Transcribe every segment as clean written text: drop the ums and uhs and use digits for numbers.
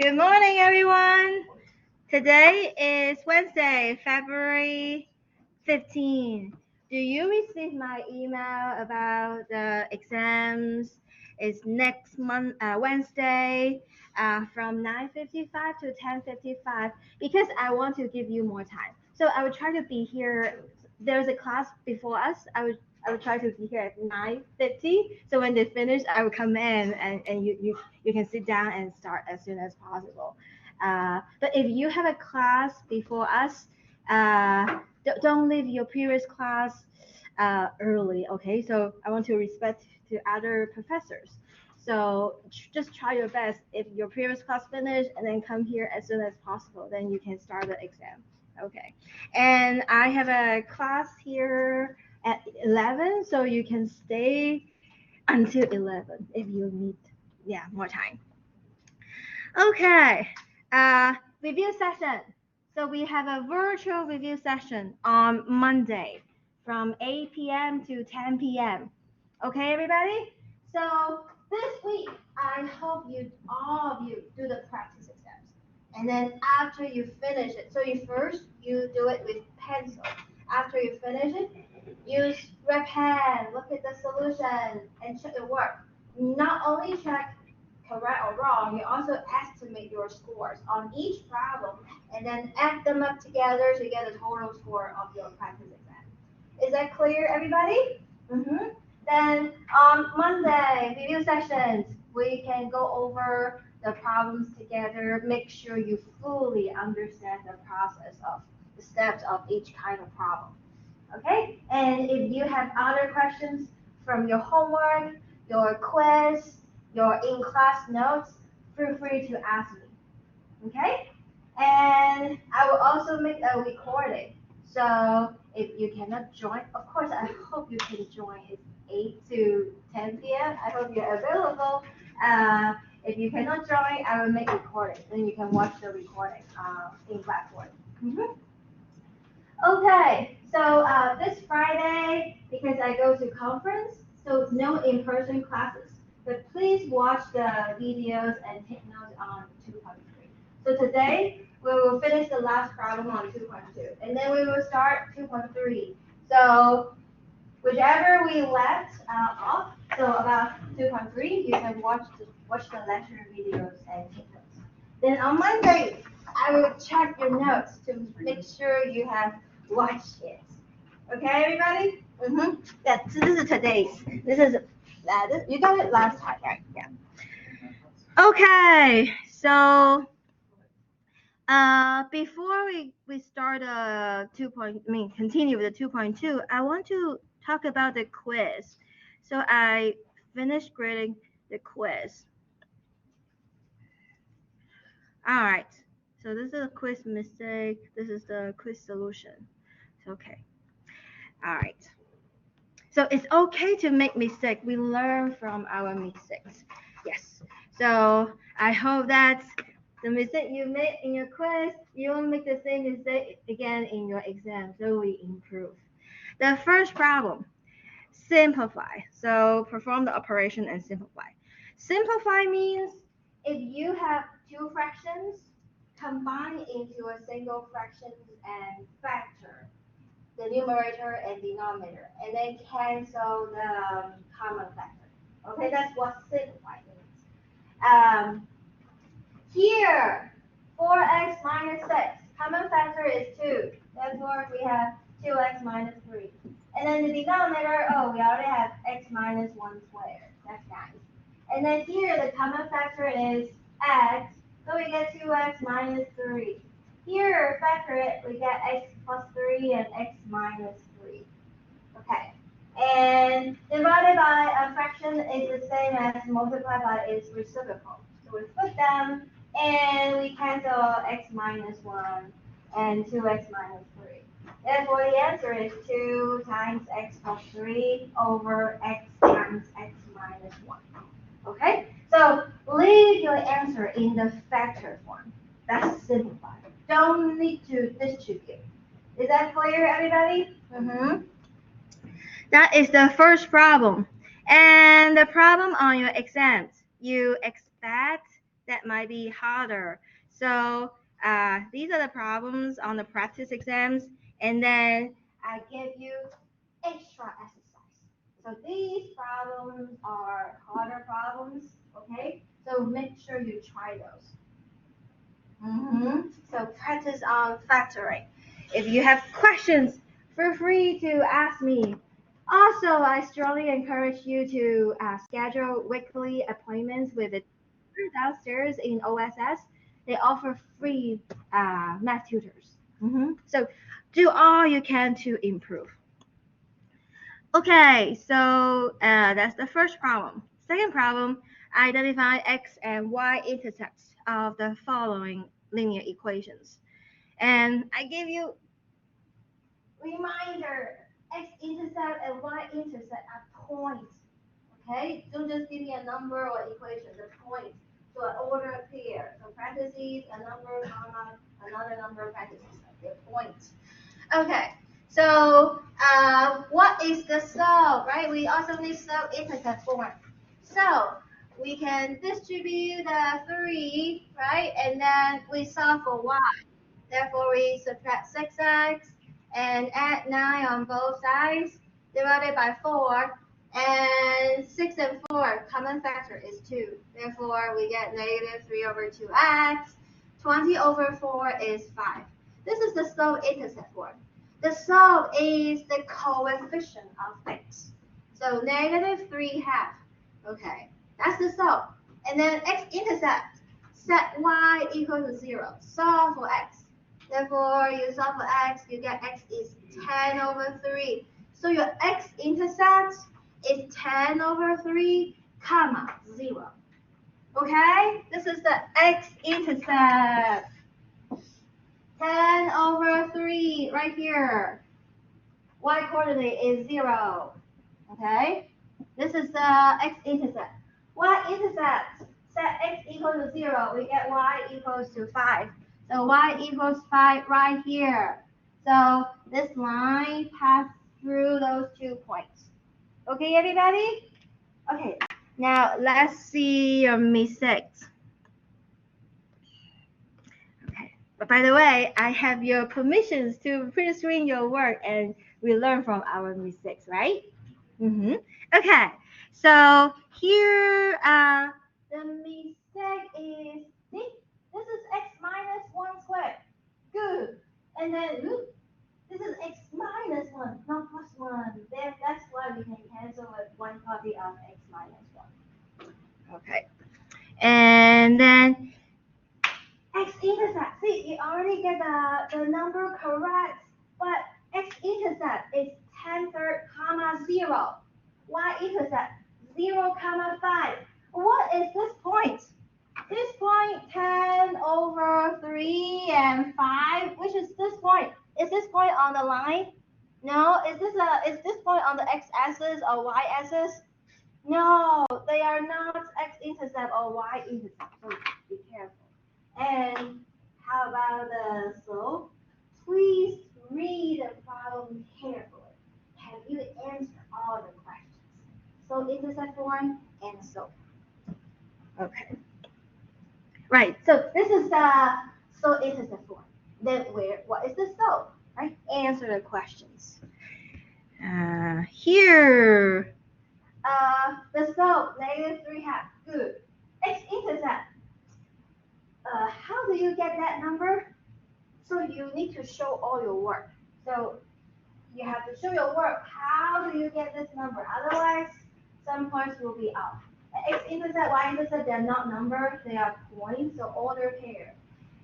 Good morning, everyone. Today is Wednesday, February 15. Do you receive my email about the exams? It's next month, Wednesday, from 9:55 to 10:55 because I want to give you more time. So I will try to be here. There's a class before us. I will try to be here at 9:50. So when they finish, I will come in and you can sit down and start as soon as possible. But if you have a class before us, don't leave your previous class early. Okay, so I want to respect to other professors. So just try your best. If your previous class finished and then come here as soon as possible, then you can start the exam. Okay, and I have a class here at 11, so you can stay until 11 if you need more time. Okay, review session. So we have a virtual review session on Monday from 8 p.m. to 10 p.m. Okay, everybody? So this week, I hope all of you do the practice exams. And then after you finish it, so you do it with pencil. After you finish it, use red pen, look at the solution, and check it work. Not only check correct or wrong, you also estimate your scores on each problem and then add them up together to get a total score of your practice exam. Is that clear, everybody? Mm-hmm. Then on Monday, review sessions, we can go over the problems together, make sure you fully understand the process of the steps of each kind of problem. Okay? And if you have other questions from your homework, your quiz, your in-class notes, feel free to ask me. Okay? And I will also make a recording. So if you cannot join, of course, I hope you can join. It's 8 to 10 p.m. I hope you're available. If you cannot join, I will make recording. Then you can watch the recording in Blackboard. Mm-hmm. Okay, so this Friday, because I go to conference, so no in-person classes, but please watch the videos and take notes on 2.3. So today, we will finish the last problem on 2.2, and then we will start 2.3. So whichever we left off, so about 2.3, you can watch the lecture videos and take notes. Then on Monday, I will check your notes to make sure you have watched it. Okay, everybody? Mm-hmm. Yeah, so this is today's. You got it last time, right? Yeah. Okay, so before we start continue with the 2.2, I want to talk about the quiz. So I finished grading the quiz. All right. So this is a quiz mistake. This is the quiz solution. Okay. All right. So it's okay to make mistakes. We learn from our mistakes. Yes. So I hope that the mistake you made in your quiz, you won't make the same mistake again in your exam. So we improve. The first problem, simplify. So perform the operation and simplify. Simplify means if you have two fractions, combine into a single fraction and factor the numerator and denominator, and then cancel the common factor. Okay, that's what simplify means. Here, 4x minus 6, common factor is 2. Therefore, we have 2x minus 3. And then the denominator, we already have x minus 1 squared. That's nice. And then here, the common factor is x, so we get 2x minus 3. Here, factor it, we get x plus 3 and x minus 3. Okay. And divided by a fraction is the same as multiplied by its reciprocal. So we put them, and we cancel x minus 1 and 2x minus 3. Therefore, the answer is 2 times x plus 3 over x times x minus 1. Okay? So leave your answer in the factor form. That's simplified. Don't need to distribute. Is that clear, everybody? Mm-hmm. That is the first problem. And the problem on your exams, you expect the that might be harder. So these are the problems on the practice exams, and then I give you extra exercise. So these problems are harder problems, okay? So make sure you try those. So practice on factoring. If you have questions, feel free to ask me. Also, I strongly encourage you to schedule weekly appointments with the tutor downstairs in OSS. They offer free math tutors. So do all you can to improve. Okay, so that's the first problem. Second problem, identify x and y intercepts of the following linear equations. And I give you reminder, x-intercept and y-intercept are points. Okay, don't just give me a number or equation, the points. So an order pair. So parentheses, a number, comma, another number, parentheses, they're points. Okay, so what is the solve, right? We also need solve intercept form. So we can distribute the 3, right? And then we solve for y. Therefore, we subtract 6x and add 9 on both sides, divided by 4. And 6 and 4, common factor is 2. Therefore, we get negative 3 over 2x. 20 over 4 is 5. This is the slope intercept form. The slope is the coefficient of x. So negative 3 half. Okay, that's the slope. And then x-intercept, set y equal to 0. Solve for x. Therefore, you solve for x, you get x is 10 over 3. So your x-intercept is 10 over 3, comma, 0. Okay? This is the x-intercept. 10 over 3, right here. Y-coordinate is 0. Okay? This is the x-intercept. Y-intercept, set x equals to 0, we get y equals to 5. So y equals 5 right here. So this line passed through those 2 points. Okay, everybody? Okay, now let's see your mistakes. Okay, but by the way, I have your permissions to print screen your work and we learn from our mistakes, right? Okay, so here the mistake is, see, this is x minus 1 squared. Good. And then look, this is x minus 1, not plus 1. That's why we can cancel with one copy of x minus 1. Okay. And then x-intercept. See, you already get the number correct, but x-intercept is 10 third comma 0. Y-intercept 0 comma 5. What is this point? This point 10 over 3 and 5, which is this point? Is this point on the line? No, is this point on the x-axis or y-axis? No, they are not x-intercept or y-intercept, so be careful. And how about the slope? Please read the problem carefully. Have you answered all the questions? So intercept form and slope. Okay. Right. So this is the slope intercept form. Then what is the slope? Right. Answer the questions. Here. The slope negative 3 half. Good. X-intercept. How do you get that number? So you need to show all your work. So you have to show your work. How do you get this number? Otherwise, some points will be off. X-intercept, Y-intercept, they're not numbers. They are points, so order pair.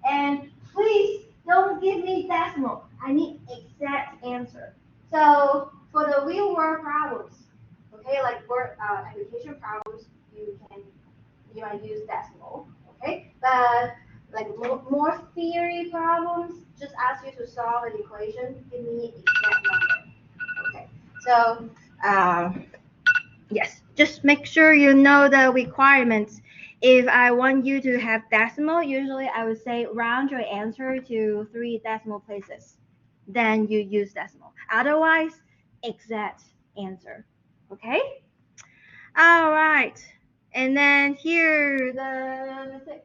And please don't give me decimal. I need exact answer. So for the real world problems, okay, like work application problems, you might use decimal, okay? But like more theory problems, just ask you to solve an equation, give me exact number. Okay, so yes, just make sure you know the requirements. If I want you to have decimal, usually I would say round your answer to 3 decimal places. Then you use decimal. Otherwise, exact answer. Okay? All right. And then here, the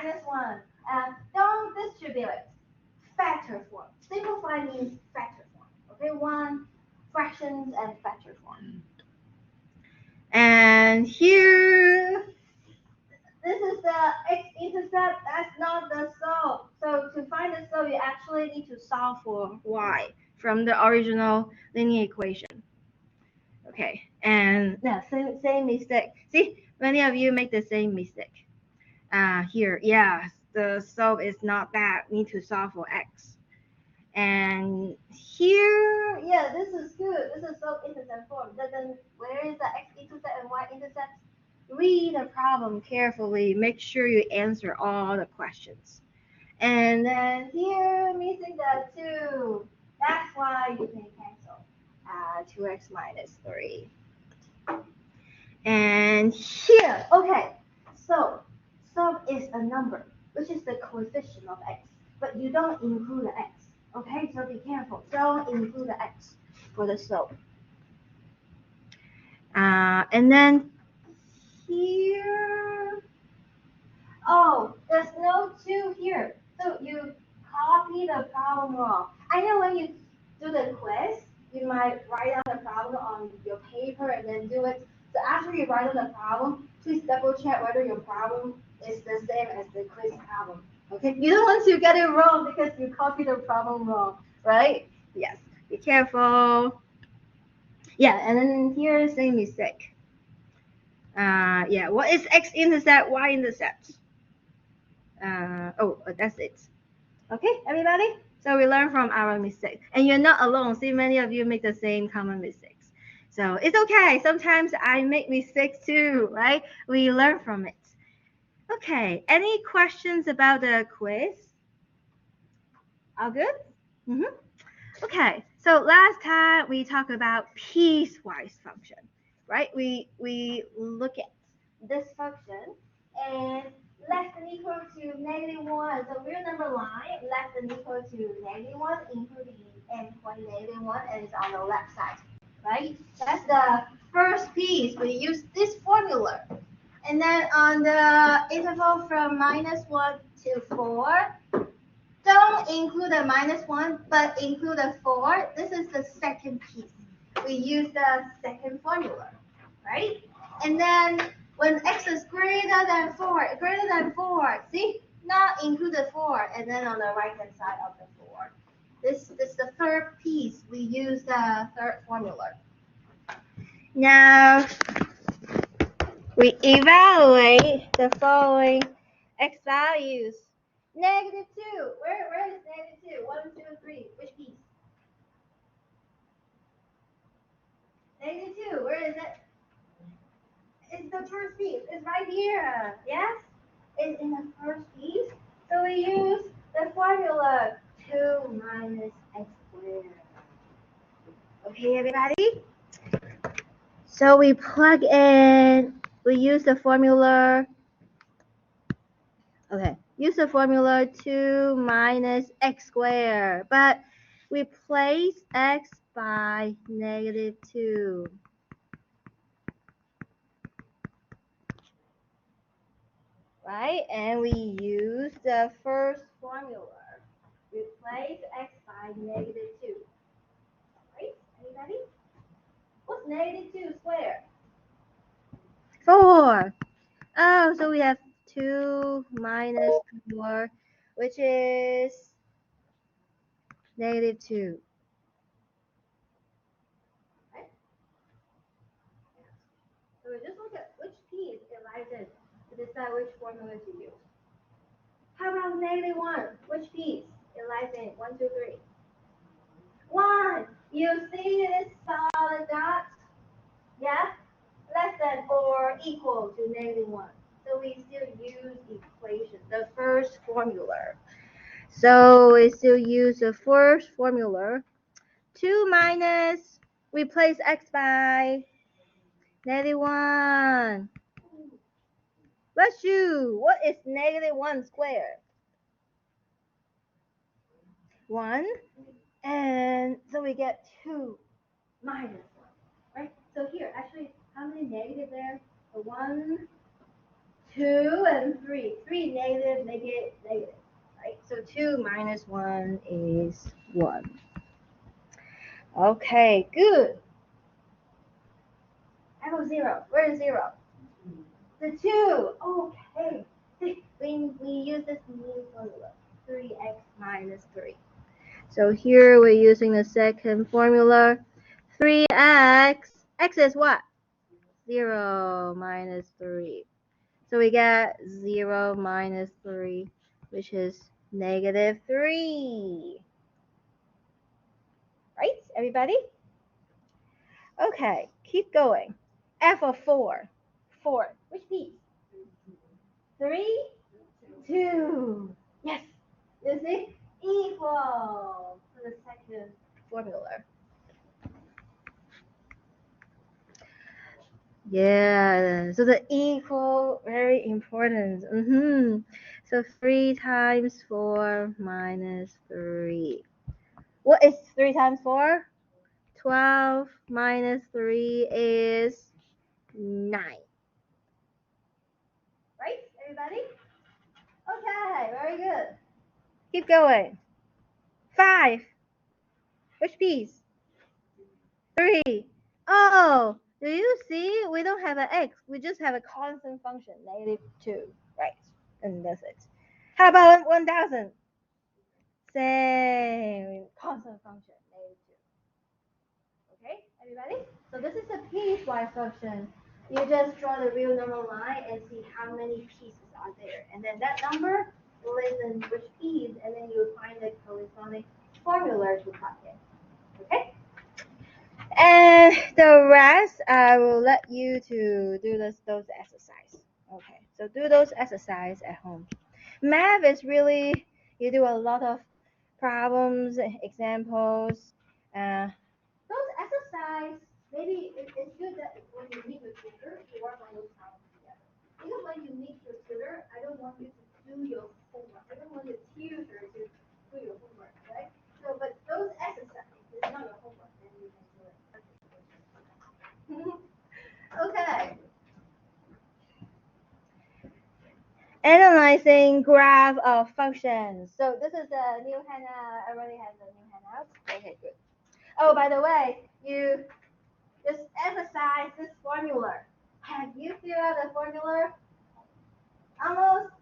minus 1. Don't distribute it. Factor form. Simplify means factor form. Okay, 1, fractions and factor form. And here, this is the x-intercept. That's not the slope. So to find the slope, you actually need to solve for y from the original linear equation. Okay, and yeah, same mistake. See, many of you make the same mistake. Here, yeah, the slope is not that. Need to solve for x. And here, yeah, this is good. This is slope-intercept form. Then where is the x-intercept and y-intercept? Read the problem carefully. Make sure you answer all the questions. And then here, missing the 2. That's why you can cancel 2x minus 3. And here, okay, so slope is a number, which is the coefficient of x, but you don't include the x. Okay, so be careful. Don't include the x for the slope. And then here, oh, there's no 2 here. So you copy the problem wrong. I know when you do the quiz, you might write down the problem on your paper and then do it. So after you write down the problem, please double check whether your problem is the same as the quiz problem. Okay, you don't want to get it wrong because you copied the problem wrong, right? Yes, be careful. Yeah, and then here's same mistake. Yeah, what is x-intercept, y-intercept? That's it. Okay, everybody? So we learn from our mistakes. And you're not alone. See, many of you make the same common mistakes. So it's okay. Sometimes I make mistakes too, right? We learn from it. Okay, any questions about the quiz? All good? Mm-hmm. Okay, so last time we talked about piecewise function, right? We look at this function and less than equal to -1. So real number line less than equal to -1, including endpoint -1, and it's on the left side, right? That's the first piece. We use this formula. And then on the interval from -1 to 4, don't include the -1, but include the 4. This is the second piece. We use the second formula, right? And then when x is greater than 4, see? Not include the 4, and then on the right-hand side of the 4. This is the third piece. We use the third formula. Now, we evaluate the following x values. -2. Where is -2? 1, 2, 3. Which piece? -2. Where is it? It's the first piece. It's right here. Yes? It's in the first piece. So we use the formula 2 minus x squared. Okay, everybody? So we plug in, we use the formula. Okay, use the formula 2 minus x squared, but replace x by -2. Right, and we use the first formula. Replace x by -2. Right, anybody? What's -2 squared? 4. Oh, so we have 2 minus 4, which is -2. Right? So we just look at which piece it lies in to decide which formula to use. How about -1? Which piece it lies in? 1, 2, 3. 1. You see this solid dot? Yeah? Less than or equal to -1. So we still use equation, the first formula. So we still use the first formula. 2 minus, replace x by -1. Let's do, what is -1 squared? 1. And so we get 2 minus 1, right? So here, actually, how many negative there? 1, 2 and 3. 3 negative, negative, negative. Right? So 2 minus 1 is 1. Okay, good. I have 0. Where is 0? The 2. Okay. We use this new formula. 3x minus 3. So here we're using the second formula. 3x. X is what? 0 minus 3. So we get 0 minus 3, which is negative 3. Right, everybody? Okay, keep going. F of 4. 4. Which piece? 3, 2. Yes. You see? Equal to the second formula. Yeah, so the equal, very important. So 3 times 4 minus 3. What is 3 times 4? 12 minus 3 is 9. Right, everybody? Okay, very good. Keep going. 5. Which piece? 3. Oh, do you see? We don't have an x. We just have a constant function, negative 2. Right, and that's it. How about 1000? Same. Constant function, negative 2. Okay, everybody? So this is a piecewise function. You just draw the real number line and see how many pieces are there. And then that number lives in which piece, and then you find the corresponding formula to plug in. Okay? And the rest, I will let you to do those exercises. Okay, so do those exercises at home. Math is really, you do a lot of problems, examples. Those exercises, maybe it's good that when you meet with tutor, you work on those problems together. Because when you meet your tutor, I don't want you to do your homework. I don't want the tutor to do your homework, right? So, but those exercises is not your homework, then you can do it. Okay. Analyzing graph of functions. So this is the new handout. Everybody has the new handout. Okay, good. Oh, by the way, you just exercise this formula. Have you figured out the formula? Almost.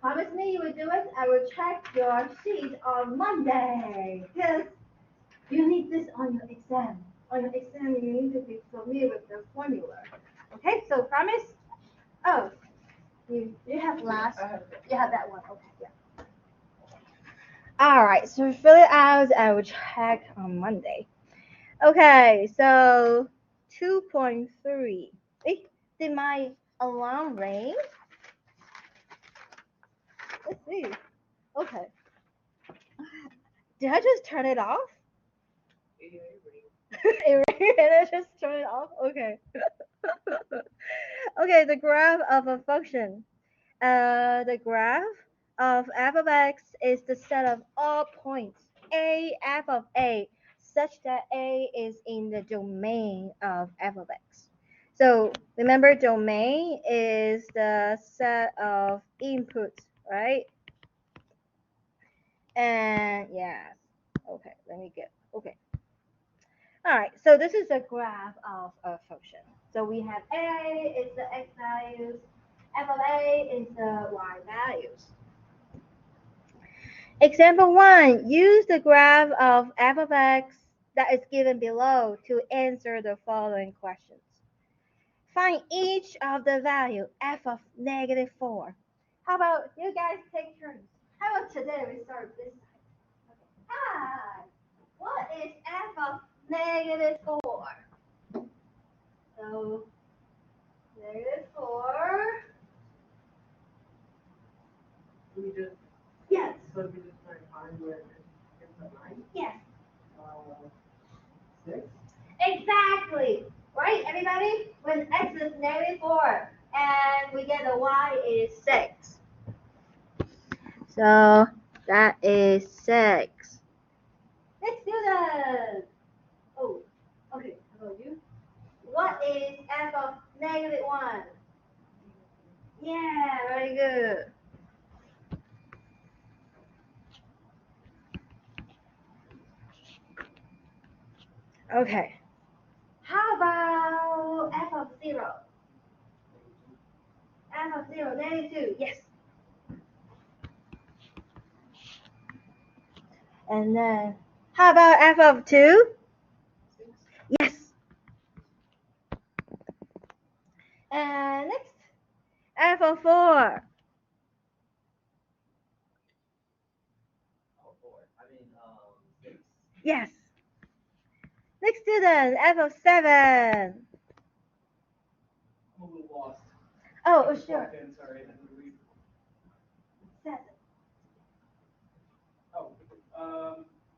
Promise me you will do it. I will check your sheet on Monday. Because you need this on your exam. On your exam, you need to be familiar with the formula. Okay, so promise? Oh, you have last. You have that one. Okay, yeah. All right, so fill it out. I will check on Monday. Okay, so 2.3. Did my alarm ring? Let's see. Okay. Did I just turn it off? It rang and I just turned it off? Okay. Okay, the graph of a function. The graph of f of x is the set of all points a f of a such that a is in the domain of f of x. So remember, domain is the set of inputs, right? And yes, okay, let me get, okay. All right, so this is a graph of a function. So we have a is the x values, f of a is the y values. Example 1, use the graph of f of x that is given below to answer the following questions. Find each of the value f of negative 4. How about you guys take turns? How about today we start this side? Okay. Hi, what is f of negative 4? So, negative 4. Yes. So we just find where it's a 9? Yes. 6? Exactly. Right, everybody? When x is negative 4 and we get the y is 6. So that is 6. Let's do that. Oh, okay. How about you? What is f of negative 1? Yeah, very good. Okay. How about f of 0? F of 0, -2, yes. And then, how about f of 2? Yes. And next, f of 4. Yes. Next student, f of 7. Oh, sure. 7.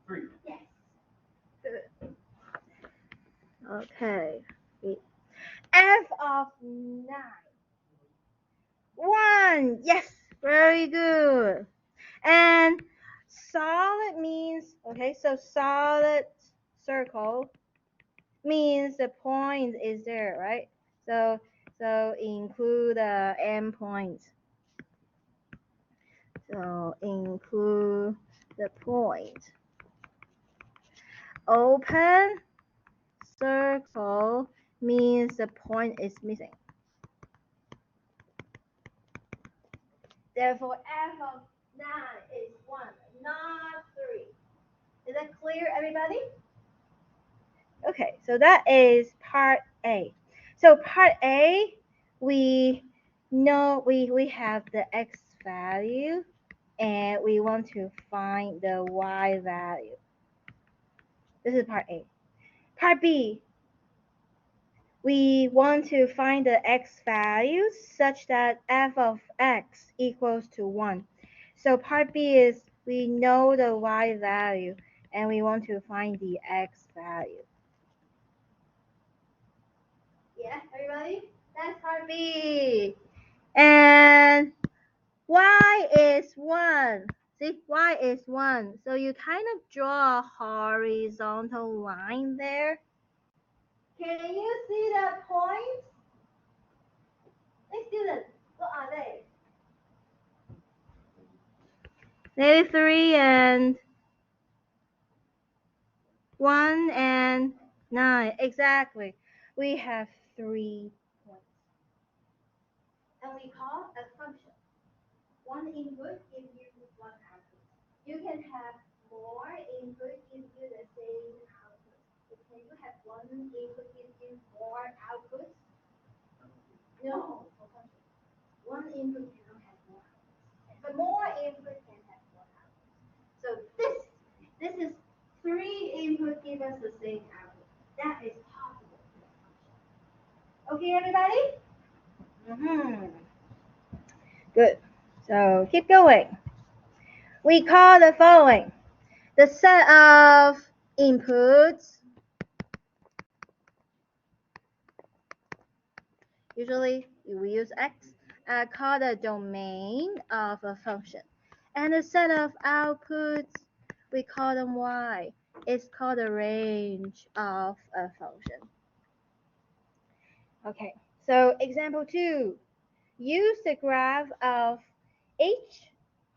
3. Yes. Good. Okay. F of 9. 1. Yes. Very good. And solid means, okay, so solid circle means the point is there, right? So include the end point. So include the point. Open circle means the point is missing. Therefore, f of 9 is 1, not 3. Is that clear, everybody? Okay, so that is part A. So part A, we know we have the x value and we want to find the y value. This is part A. Part B, we want to find the x value such that f of x equals to 1. So part B is we know the y value and we want to find the x value. Yeah, everybody? That's part B. And y is 1. See, y is 1. So you kind of draw a horizontal line there. Can you see the points? Hey, students, what are they? -3 and 1 and 9. Exactly. We have 3 points. And we call a function. One input gives you one output. You can have more input gives you the same output. Can you have one input gives you more outputs? No. One input cannot have more outputs. But more input can have more outputs. So this is 3 input give us the same output. That is possible. Okay, everybody? Good. So keep going. We call the following the set of inputs. Usually we use x, called the domain of a function. And the set of outputs, we call them y. It's called the range of a function. Okay, so example 2. Use the graph of each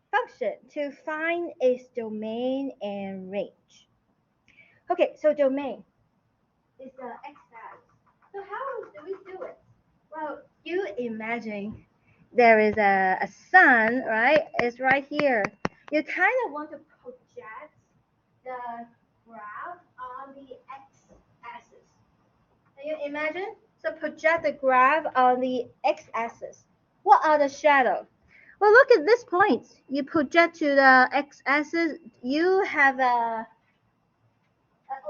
function to find its domain and range. Okay, so domain is the x value. So how do we do it? Well, you imagine there is a sun, right? It's right here. You kind of want to project the graph on the x-axis. Can you imagine? So project the graph on the x-axis. What are the shadows? Well, look at this point. You project to the x-axis, you have an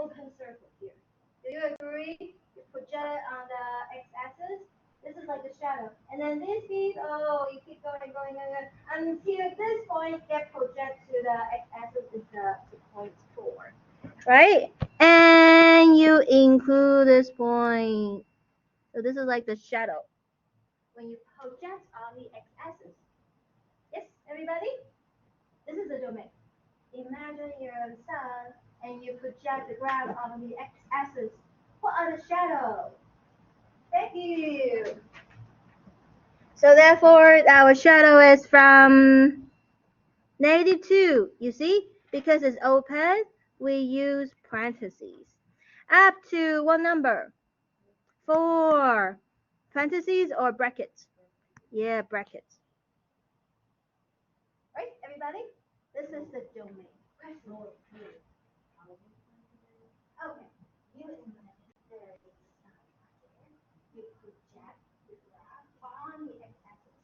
open circle here. Do you agree? You project it on the x-axis. This is like the shadow. And then this piece, oh, you keep going until this point get projected to the x-axis is the point 4. Right? And you include this point. So this is like the shadow. When you project on the x-axis. Yes, everybody? This is the domain. Imagine you're the sun and you project the graph on the x-axis. What are the shadows? Thank you. So therefore, our shadow is from -2. You see, because it's open, we use parentheses. Up to what number? 4. Parentheses or brackets? Yeah, brackets. Right, everybody? This is the domain. Okay. You imagine there is a sign right there. You project the graph on the x-axis.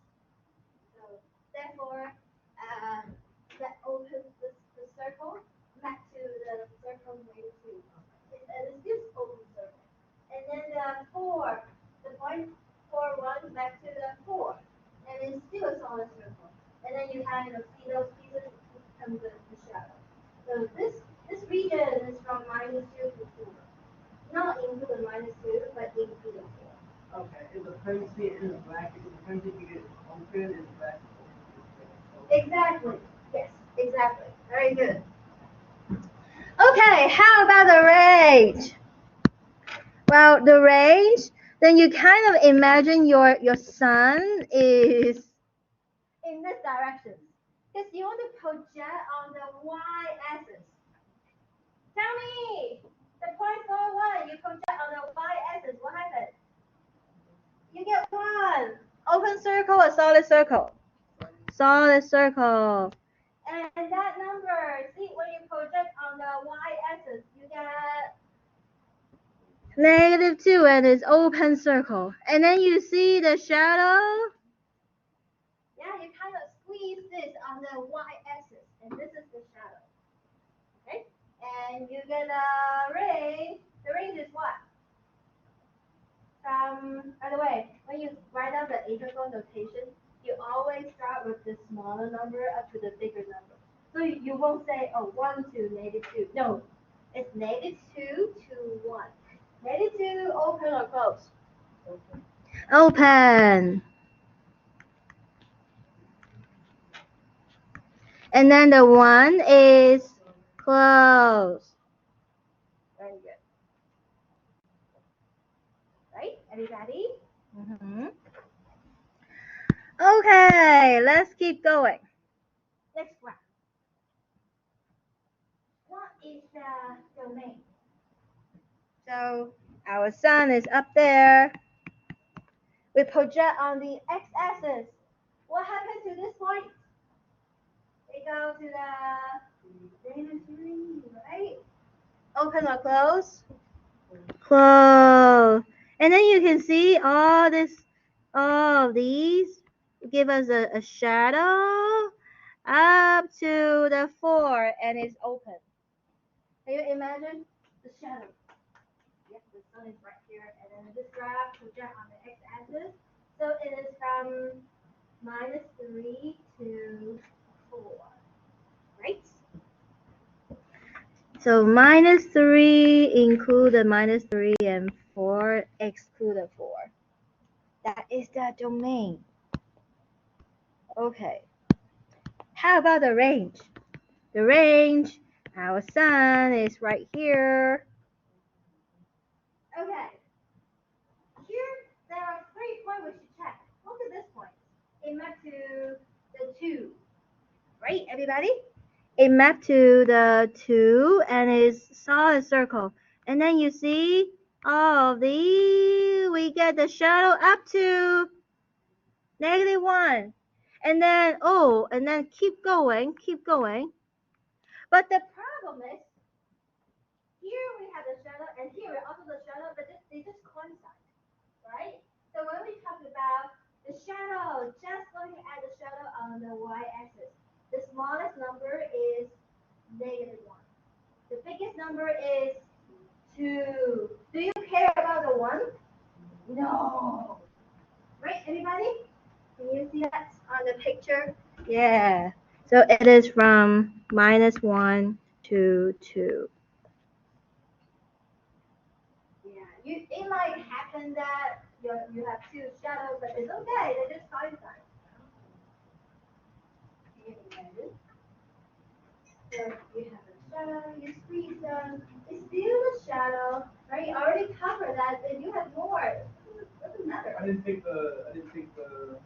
So therefore, that opens the circle back to the circle -2. And it's this open circle. And then the 4, the point 4, 1 back to the 4. And it's still a solid circle. And then you kind of see those pieces become the shadow. So this region is from -2 to 4. Not include the -2, but include the 4. Okay, if the parentheses in the bracket, if the parentheses get open and the bracket. Exactly. Yes, exactly. Very good. Okay, how about the range? Well, the range, then you kind of imagine your sun is in this direction. Because you want to project on the y-axis. Tell me, the point 4, 1, you project on the y-axis, what happens? You get 1. Open circle or solid circle? Solid circle. And that number, see, when you project on the y-axis, you get -2, and it's open circle. And then you see the shadow. Yeah, you kind of squeeze this on the y-axis, and this is the shadow. Okay? And you get a range. The range is what? By the way, when you write down the integral notation, you always start with the smaller number up to the bigger number. So you won't say, oh, 1 to -2. No, it's -2 to 1. -2, open or close? Open. Open. And then the 1 is close. Very good. Right, everybody? Mm-hmm. Okay, let's keep going. Next one. What is the domain? So our sun is up there. We project on the x-axis. What happens to this point? We go to the -3, right? Open or close? Close. And then you can see all of these give us a shadow up to the 4, and it's open. Can you imagine the shadow? Yep, the sun is right here, and then this graph project on the x-axis. So it is from -3 to 4, right? So -3 include the -3 and 4 exclude the 4. That is the domain. Okay. How about the range? The range, our sun is right here. Okay. Here, there are 3 points we should check. Look at this point. It maps to the 2. Right, everybody? It mapped to the 2 and is solid circle. And then you see all of these, we get the shadow up to -1. And then, and then keep going. But the problem is, here we have the shadow, and here we also the shadow, but they just coincide, right? So when we talk about the shadow, just looking at the shadow on the y-axis, the smallest number is -1. The biggest number is 2. Do you care about the 1? No. Right, anybody? Can you see that on the picture? Yeah. So it is from -1 to 2. Yeah, it might happen that you have 2 shadows, but it's okay. They just coincide. Can you imagine? So you have a shadow, you squeeze them. It's still a shadow, right? You already covered that, and you have more. It doesn't matter. I didn't take the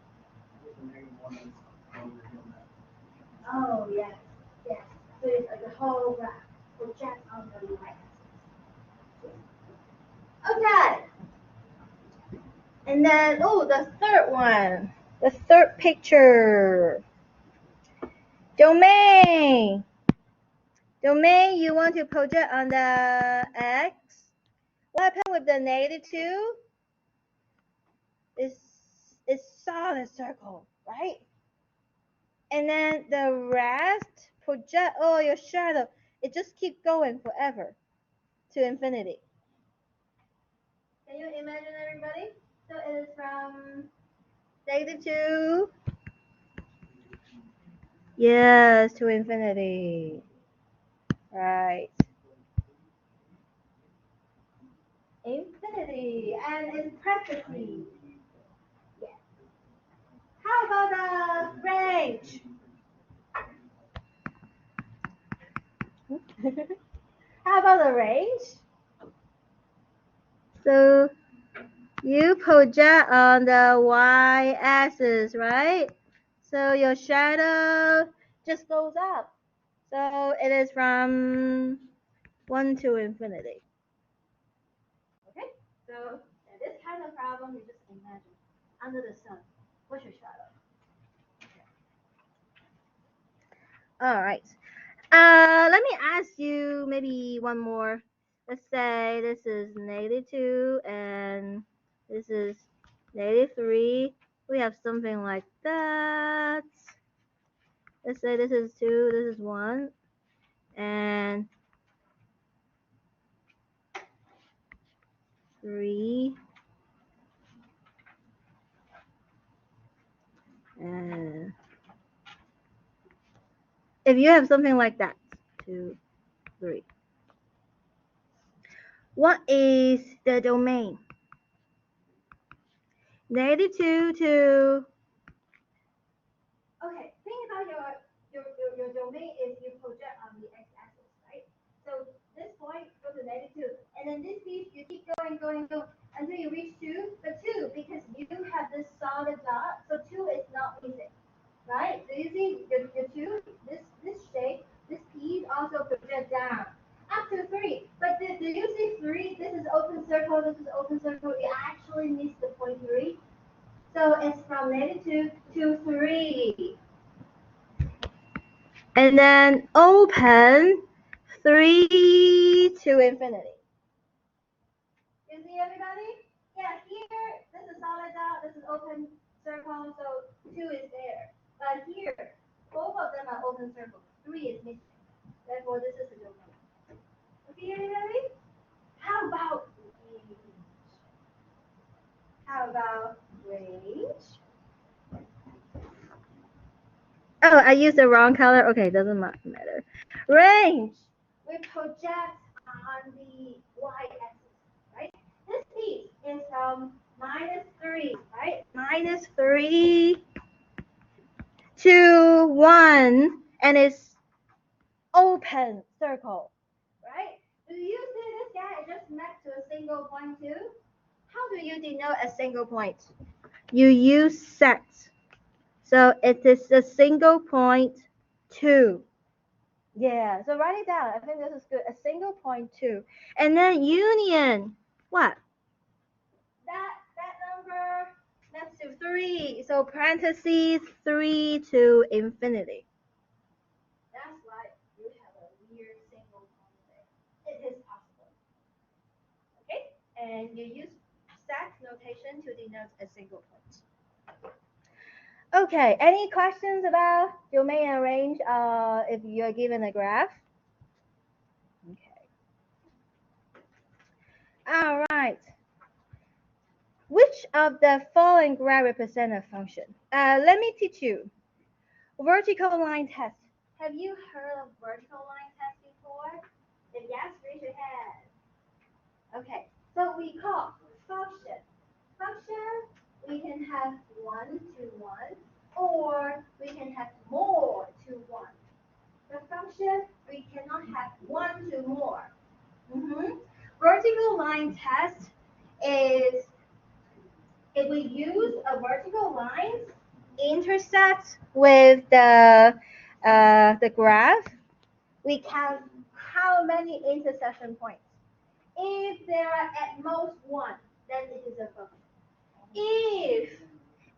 Oh, yes, yes. So it's like a whole graph project on the y-axis. Okay. And then, oh, the third one. The third picture. Domain. Domain, you want to project on the x. What happened with the -2? It's solid circle, right? And then the rest project, oh, your shadow, it just keep going forever to infinity. Can you imagine, everybody? So it is from -2, yes, to infinity, right? Infinity, and it's practically, yes. How about the range? How about the range? So you project on the y-axis, right? So your shadow just goes up. So it is from 1 to infinity. Okay? So in this kind of problem, you just imagine under the sun, what's your shadow? All right. Let me ask you maybe one more. Let's say this is -2 and this is -3. We have something like that. Let's say this is 2, this is 1, and 3, and if you have something like that, 2, 3. What is the domain? -2 to. Okay, think about your domain is you project on the x-axis, right? So this point goes to -2, and then this piece you keep going until you reach 2. But 2, because you have this solid dot, so 2 is not missing, right? So you see the 2, this shape, this piece also project down up to 3. But do you see 3? This is open circle. This is open circle. You actually miss the point 3. So it's from -2 to 3. And then open 3 to infinity. You see, everybody? Yeah, here, this is solid dot, this is open circle, so 2 is there. But here, both of them are open circles. 3 is missing. Therefore, this is a domain. Okay, everybody? How about range? How about range? Oh, I used the wrong color. Okay, doesn't matter. Range. We project on the y-axis, right? This piece is from -3, right? -3 to 1, and it's open circle, right? Do you see this guy just mapped to a single point too? How do you denote a single point? You use set. So it is a single point 2. Yeah, so write it down. I think this is good. A single point 2. And then union. What? That number next to 3. So parentheses 3 to infinity. That's why you have a weird single point there. It is possible. Okay? And you use stack notation to denote a single point. Okay, any questions about domain and range if you're given a graph? Okay. All right. Which of the following graph represent a function? Let me teach you. Vertical line test. Have you heard of vertical line test before? If yes, raise your hand. Okay, so we call function. Function, we can have 1 to 1, or we can have more to 1. The function, we cannot have 1 to more. Vertical line test is if we use a vertical line intersect with the graph, we count how many intersection points. If there are at most one, then it is a function.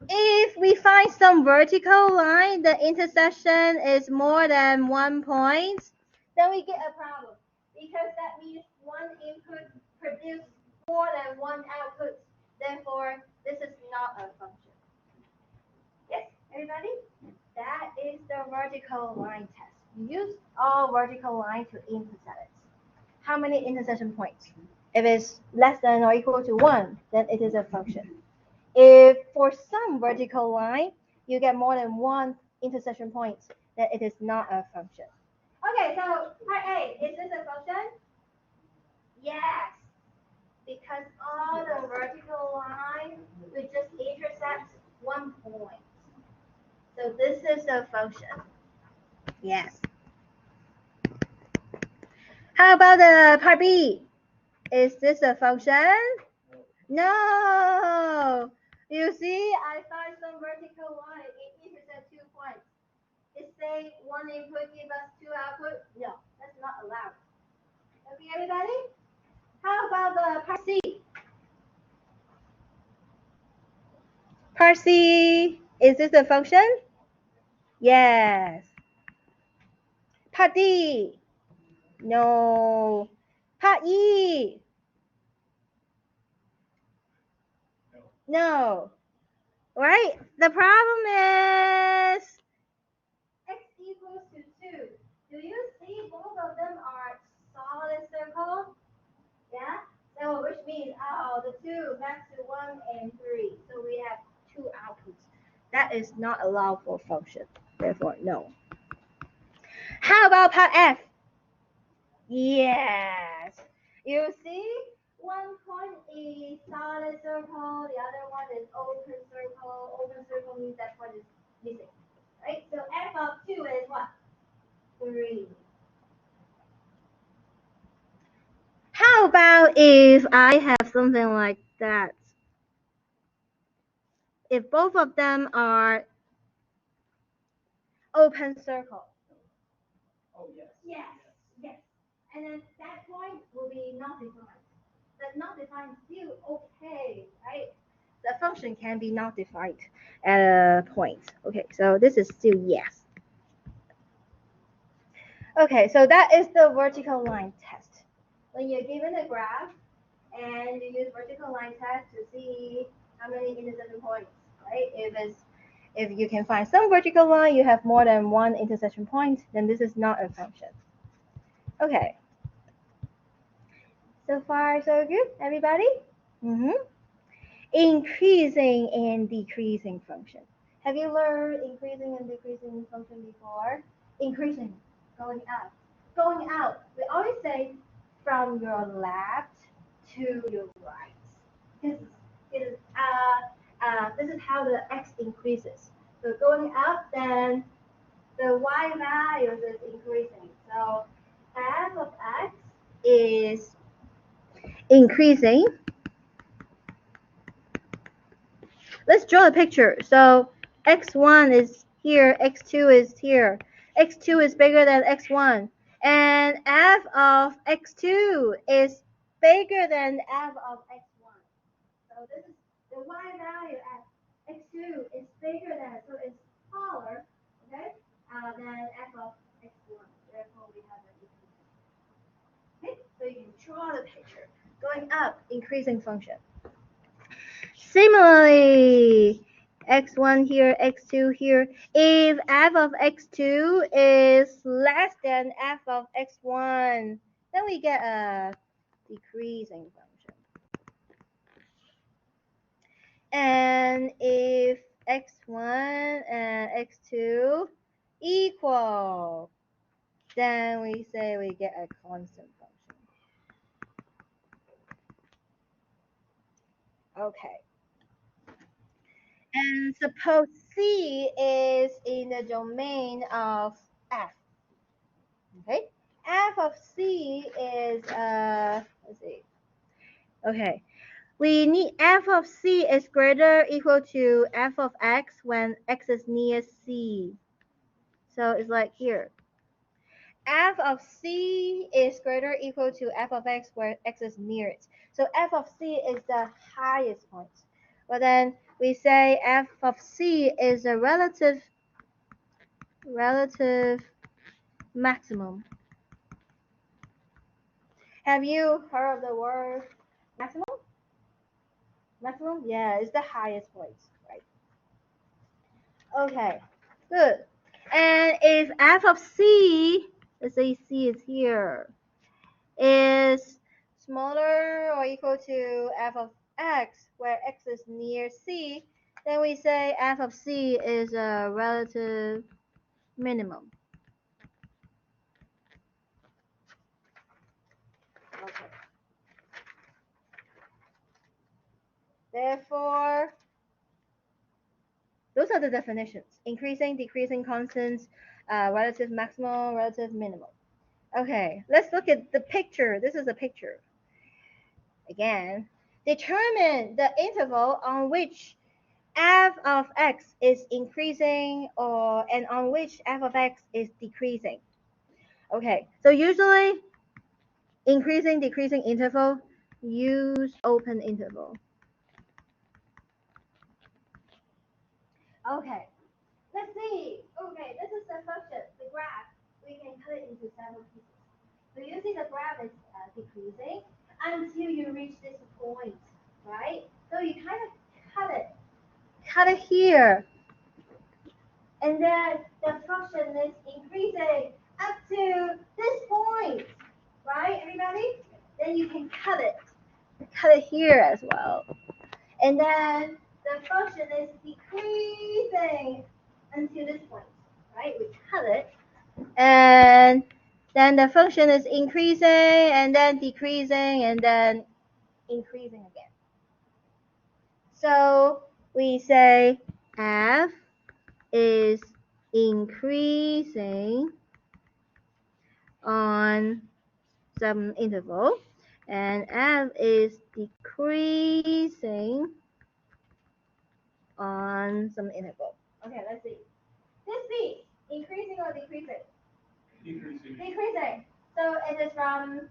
If we find some vertical line, the intersection is more than 1 point, then we get a problem, because that means one input produces more than one output. Therefore, this is not a function. Yes, everybody? That is the vertical line test. You use all vertical lines to intersect it. How many intersection points? If it's less than or equal to 1, then it is a function. If for some vertical line you get more than one intersection point, then it is not a function. Okay, so part A, is this a function? Yes, because all the vertical lines will just intersect 1 point. So this is a function. Yes. How about the part B? Is this a function? No. You see, I find some vertical line. It intersects 2 points. It say one input give us 2 output. No, that's not allowed. Okay, everybody? How about the part C? Part C, is this a function? Yes. Part D? No. Part E? No. Right? The problem is x equals to 2. Do you see both of them are solid circle? Yeah? So which means, the 2 maps to 1 and 3. So we have 2 outputs. That is not allowed for function. Therefore, no. How about part F? Yes. You see, one point is solid circle, the other one is open circle. Open circle means that one is missing. Right? So f of 2 is what? 3. How about if I have something like that? If both of them are open circle. Oh, yes. Yes, yes. And then that point will be not defined. But not defined is still okay, right? The function can be not defined at a point. Okay, so this is still yes. Okay, so that is the vertical line test. When you're given a graph and you use vertical line test to see how many intersection points, right? If you can find some vertical line, you have more than one intersection point, then this is not a function. Okay. So far, so good, everybody? Increasing and decreasing function. Have you learned increasing and decreasing function before? Increasing, going up. Going out, we always say from your left to your right. This is how the x increases. So going up, then the y value is increasing. So f of x is increasing. Let's draw a picture. So x1 is here, x2 is here. x2 is bigger than x1. And f of x2 is bigger than f of x1. So this is the y value at x2 is bigger than, so it's taller, okay, than f of x1. Therefore, we have an increase. Okay, so you can draw the picture. Going up, increasing function. Similarly, x1 here, x2 here. If f of x2 is less than f of x1, then we get a decreasing function. And if x1 and x2 equal, then we say we get a constant function. Okay. And suppose C is in the domain of F. Okay, F of C is let's see. Okay, we need f of c is greater or equal to f of x when x is near c. So it's like here. F of c is greater or equal to f of x where x is near it. So f of c is the highest point. But then we say f of c is a relative maximum. Have you heard of the word maximum? Maximum? Yeah, it's the highest point, right? Okay, good. And if f of c, let's say c is here, is smaller or equal to f of x, where x is near c, then we say f of c is a relative minimum. Okay. Therefore, those are the definitions: increasing, decreasing constants, relative maximum, relative minimum. Okay, let's look at the picture. This is a picture. Again, determine the interval on which f of x is increasing and on which f of x is decreasing. Okay, so usually increasing, decreasing interval, use open interval. Okay, let's see. Okay, this is the function, the graph. We can cut it into several pieces. So you see the graph is decreasing until you reach this point, right? So you kind of cut it here. And then the function is increasing up to this point, right, everybody? Then you can cut it here as well. And then the function is decreasing until this point, right? We cut it. And then the function is increasing and then decreasing and then increasing again. So we say f is increasing on some interval and f is decreasing on some interval. Okay, let's see. This piece, increasing or decreasing? Decreasing. Decreasing. So it is from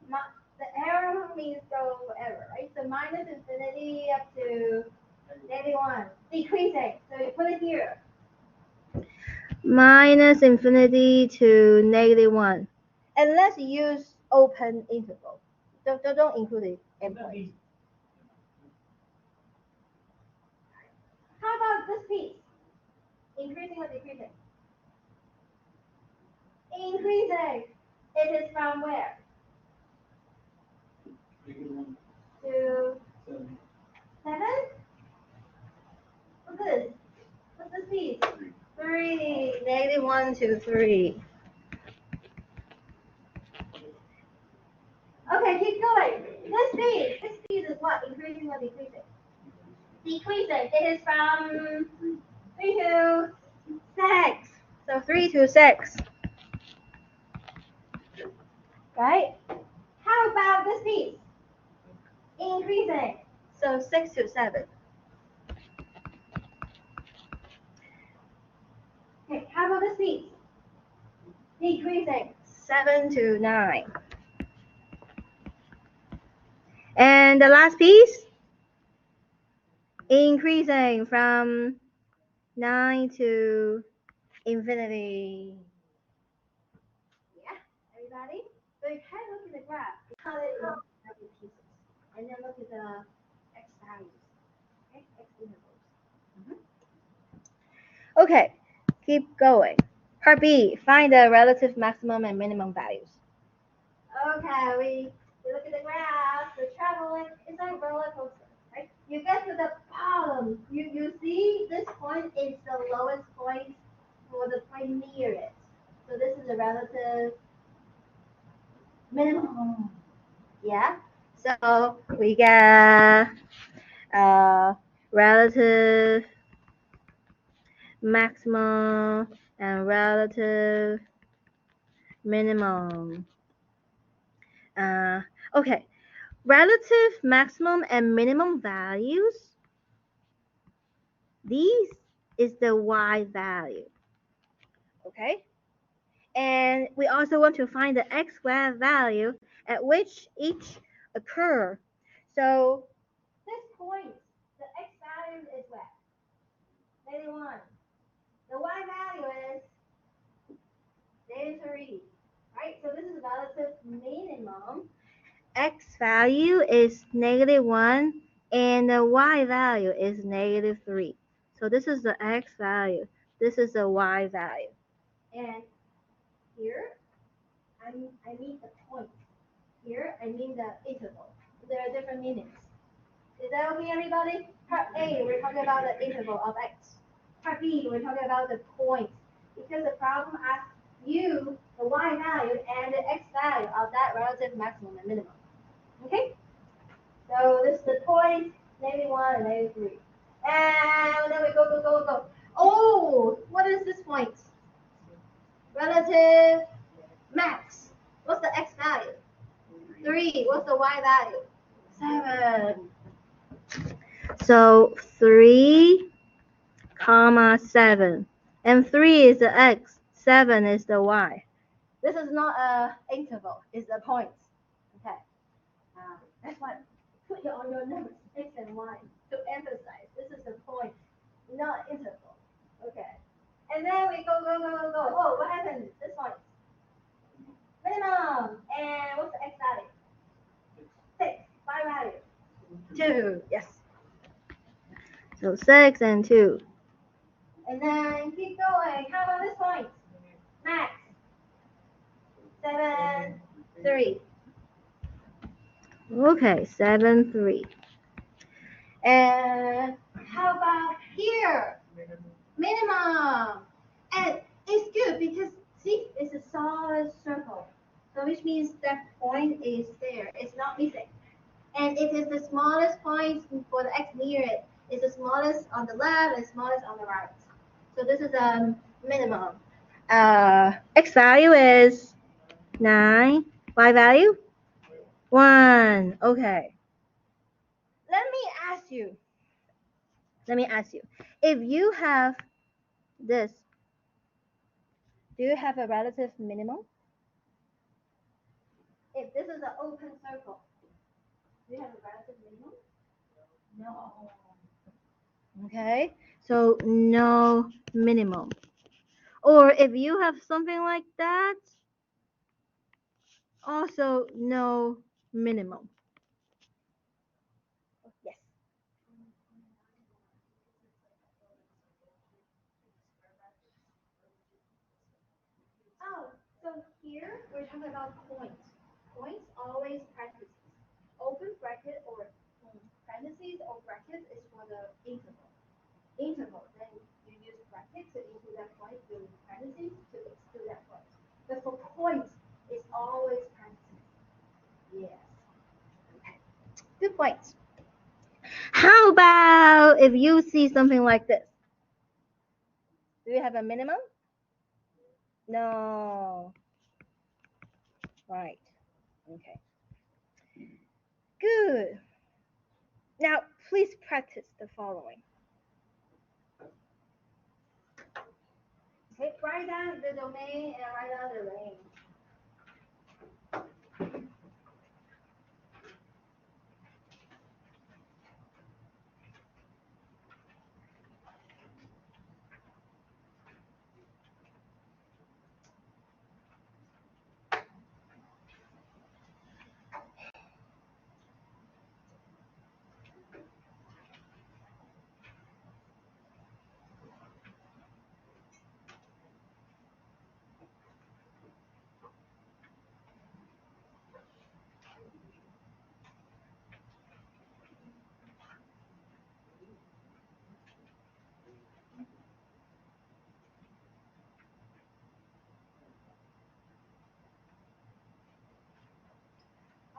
the arrow means go forever, right? So minus infinity up to -1. Decreasing. So you put it here. Minus infinity to -1. And let's use open interval. Don't include it endpoint. How about this piece? Increasing or decreasing? Increasing. It is from where? To 7? What's this? What's this piece? 3. -1 to 3. Okay, keep going. This piece is what? Increasing or decreasing? Decreasing. It is from 3 to 6. So 3 to 6. Right? How about this piece? Increasing. So 6 to 7. Okay, how about this piece? Decreasing. 7 to 9. And the last piece? Increasing from 9 to infinity. Yeah, everybody? So you kind of look at the graph, cut it into several pieces, and then look at the x values, okay, x intervals. Okay, keep going. Part B, find the relative maximum and minimum values. Okay, we look at the graph, the traveling, it's like roller coaster, right? You get to the bottom, you see this point is the lowest point for the point near it. So this is a relative minimum. Yeah. So we get relative maximum and relative minimum. Okay. Relative maximum and minimum values, these is the y value. Okay? And we also want to find the x squared value at which each occur. So this point, the x value is what? -1. The y value is -3. Right? So this is the relative minimum. X value is -1 and the y value is -3. So this is the x value. This is the y value. And here, I mean the point. Here, I mean the interval. There are different meanings. Is that okay, everybody? Part A, we're talking about the interval of x. Part B, we're talking about the point. Because the problem asks you the y value and the x value of that relative maximum and minimum. Okay? So this is the point, -1 and -3. And then we go. Oh, what is this point? Relative max. What's the x value? 3. What's the y value? 7. So 3, 7. And 3 is the x, 7 is the y. This is not a interval, it's a point. Okay. That's what put it on your notes, x and y, to emphasize. This is the point, not interval. Okay. And then we go. Oh, what happened? This point. Minimum. And what's the x value? 6. Y value? 2. Yes. So 6 and 2. And then keep going. How about this point? Max. 7, 3. Okay, 7, 3. And how about here? Minimum. And it's good because see, it's a solid circle. So which means that point is there. It's not missing. And it is the smallest point for the x near it. It's the smallest on the left and smallest on the right. So this is a minimum. X value is 9. Y value? 1. Okay. Let me ask you. If you have this, do you have a relative minimum? If this is an open circle, do you have a relative minimum? No. Okay. So no minimum. Or if you have something like that, also no minimum. Yes. Oh, so here we're talking about points. Points always parentheses. Open bracket or parentheses or brackets is for the interval. Interval, then you use brackets to include that point, you use parentheses to exclude that point. But for points, it's always parentheses. Yes. Okay. Good points. How about if you see something like this? Do you have a minimum? No. Right. Okay. Good. Now, please practice the following. Okay, write down the domain and write down the range.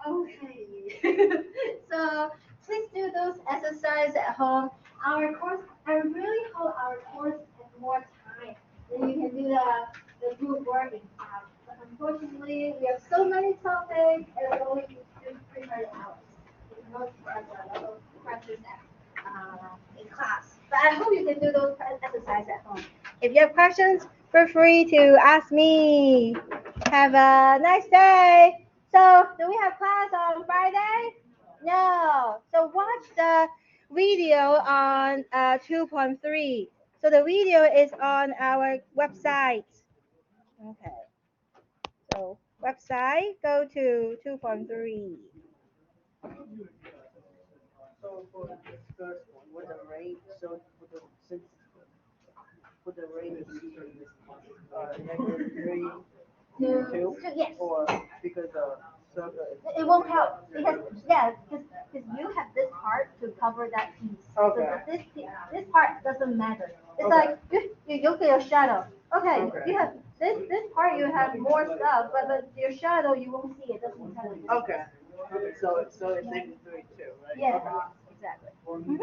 Okay. So please do those exercises at home. Our course, I really hope our course has more time. Then you can do the group work in class. But unfortunately, we have so many topics and it's only 300 hours. not have a lot of practice in class. But I hope you can do those exercises at home. If you have questions, feel free to ask me. Have a nice day. So, do we have class on Friday? No. So watch the video on 2.3. So the video is on our website. Okay. So website, go to 2.3. So for this first one, with the rate, so for the since for the rate is -3 two, Yes. or because the circle is It won't help because yeah, because you have this part to cover that piece. okay. So this part doesn't matter. It's Okay. like you look at your shadow. Okay, Okay. you have this part you have more stuff, but your shadow you won't see it. Doesn't tell you. Okay. Okay. So it's -3 too, right? Yes, Okay. exactly. Mhm.